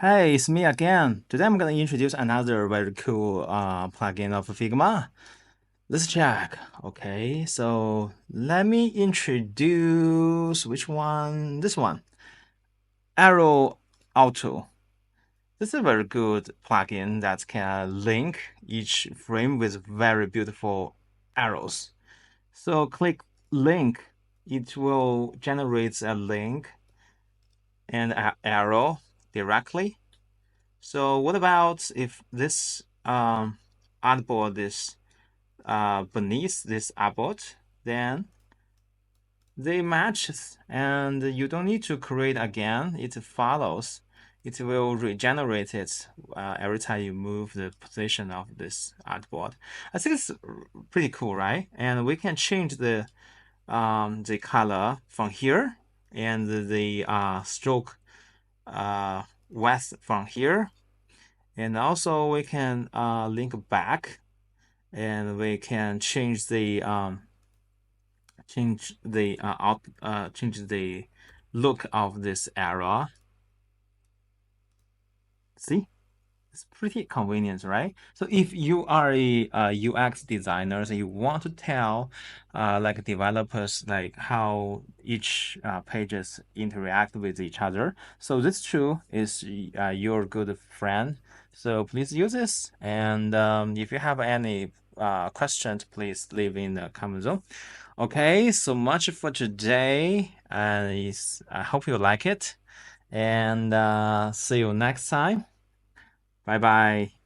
Hey, it's me again. Today I'm going to introduce another very cool plugin of Figma. Let's check. Okay, so let me introduce which one? This one, Arrow Auto. This is a very good plugin that can link each frame with very beautiful arrows. So click link, it will generate a link and an arrow directly. So what about if this artboard is beneath this artboard, then they matches and you don't need to create again. It follows. It will regenerate it every time you move the position of this artboard. I think it's pretty cool, right? And we can change the color from here and the stroke width from here. And also we can link back and we can change the change the look of this arrow. See, it's pretty convenient, right? So if you are a UX designer and you want to tell like developers like how each pages interact with each other, so this tool is your good friend. So please use this. And if you have any questions, please leave in the comment zone. Okay, so much for today, and I hope you like it. And see you next time. Bye bye.